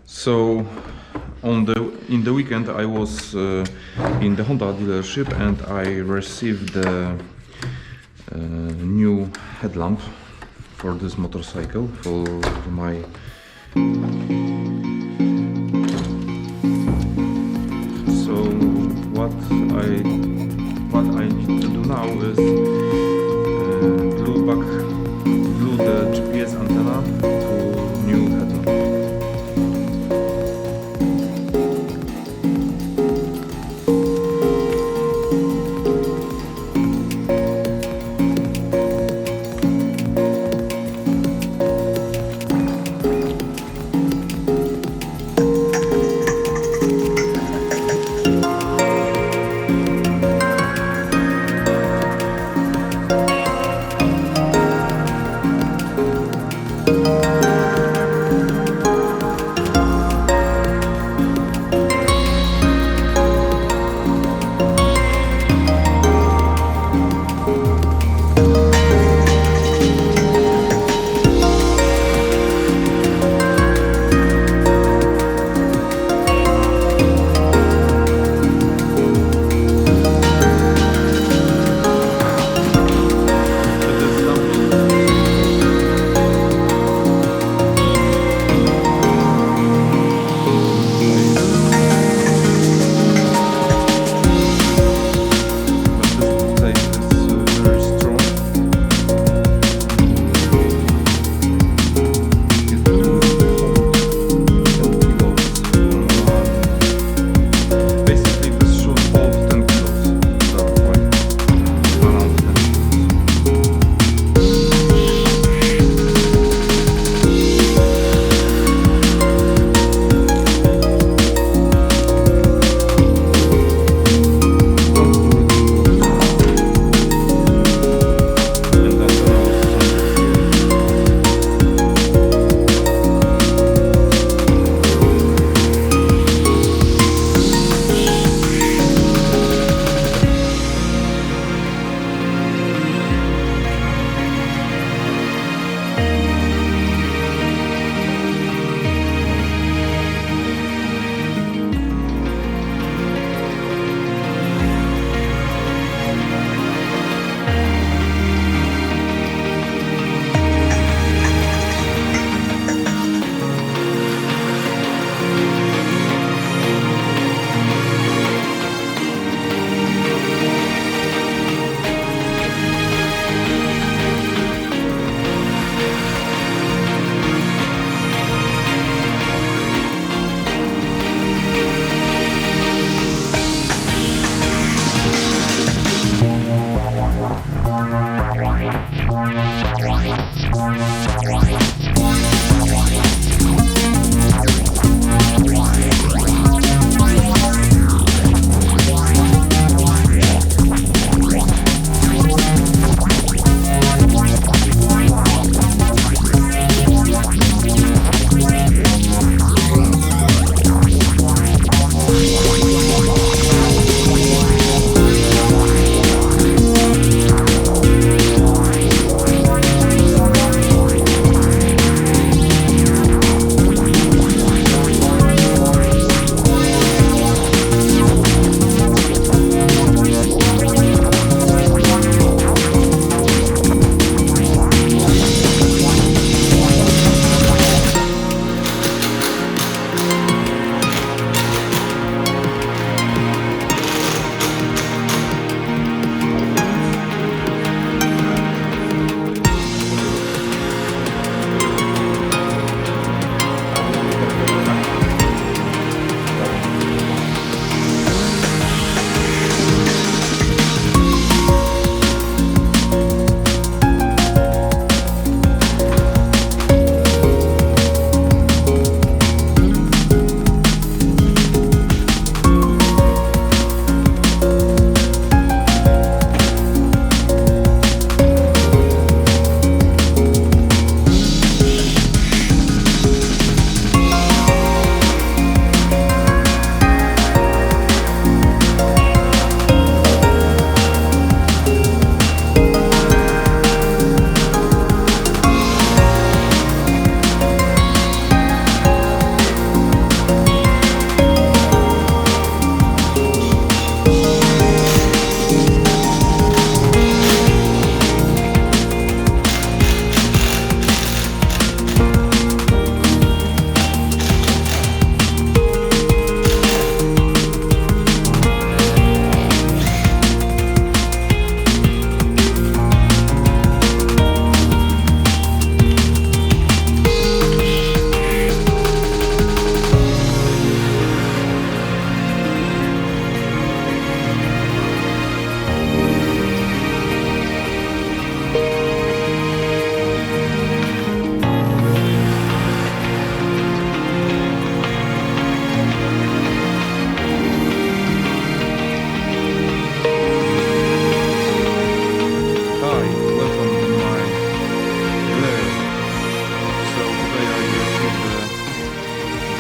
So in the weekend I was in the Honda dealership and I received the new headlamp for this motorcycle for my so what I need to do now is glue the GPS antenna to new headlamp.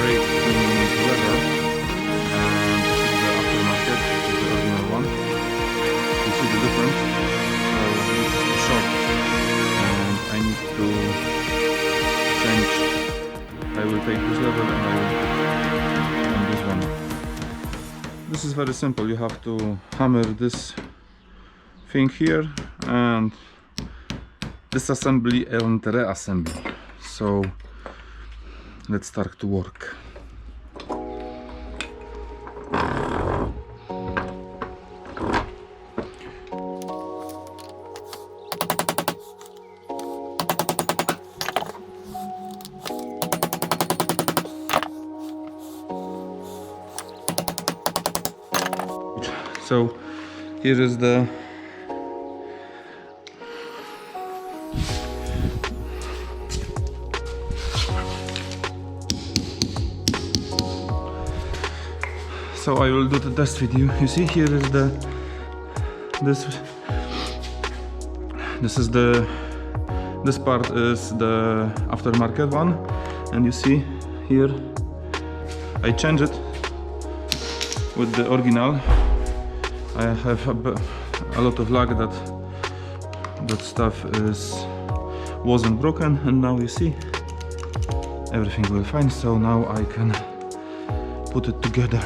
grade in leather, and this is the aftermarket, this is the original one. You see the difference? So this is too short, and I need to change. I will take this leather and I will put on this one. This is very simple. You have to hammer this thing here and disassembly and reassembly. So let's start to work. So here is the so I will do the test with you. You see, here is this part is the aftermarket one, and you see here I change it with the original. I have a lot of luck that stuff wasn't broken, and now you see everything will fine. So now I can put it together.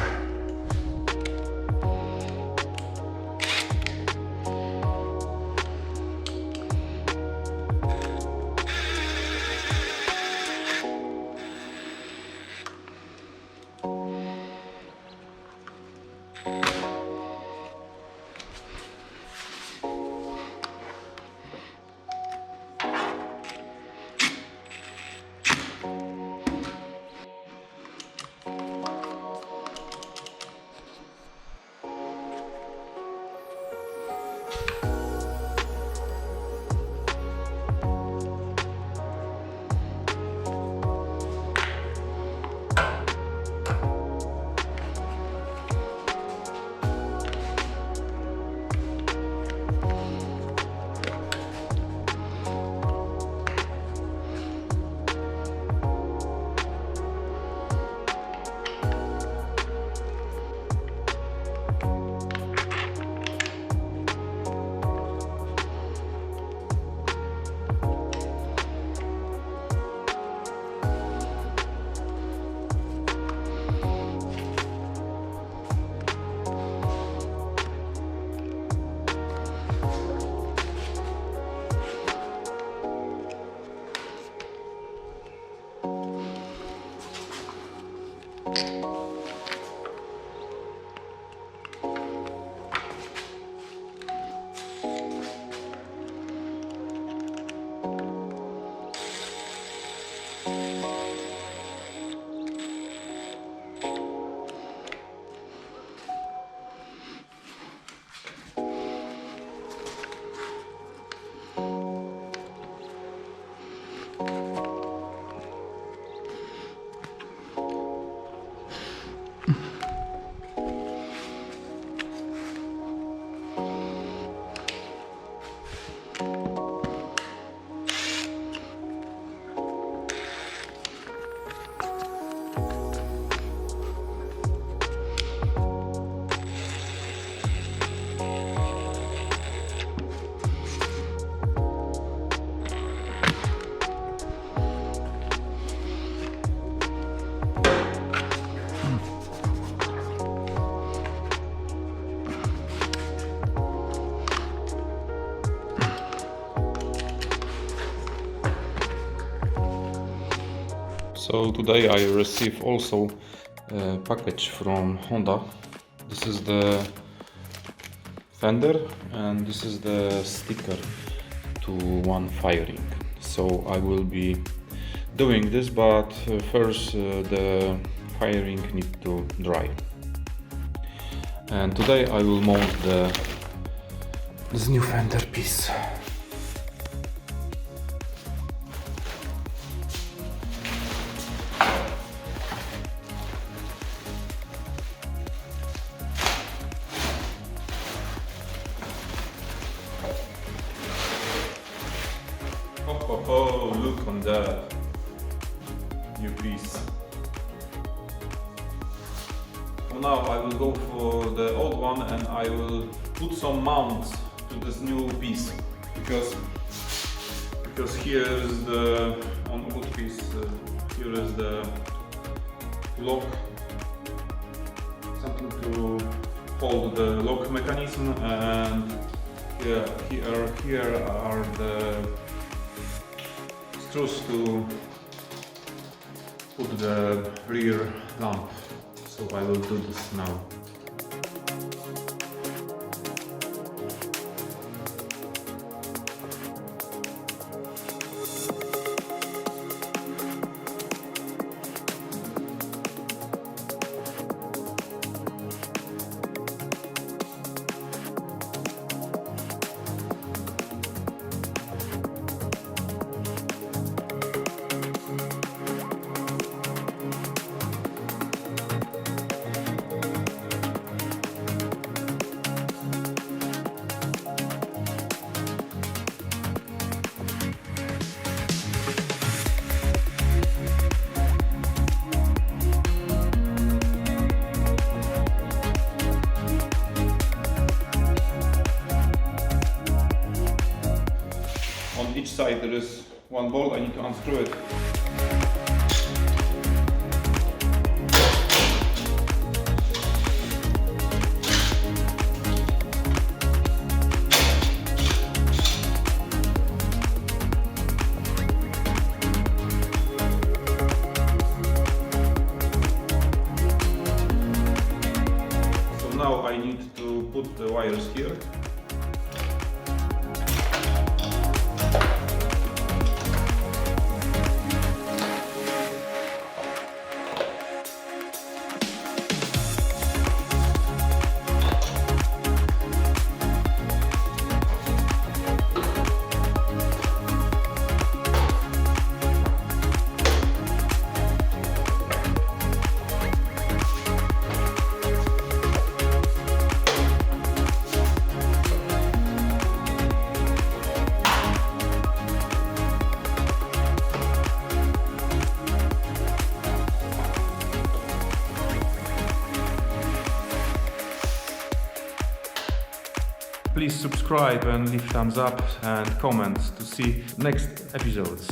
So today I received also a package from Honda. This is the fender and this is the sticker to one firing. So I will be doing this, but first the firing need to dry. And today I will mount this new fender piece. Oh, look on that new piece. So now I will go for the old one and I will put some mounts to this new piece, because here is the on wood piece. Here is the lock, something to hold the lock mechanism, and here are the screws to put the rear lamp. So I will do this now. On each side there is one bolt, I need to unscrew it. So now I need to put the wires here. Please subscribe and leave thumbs up and comment to see next episodes.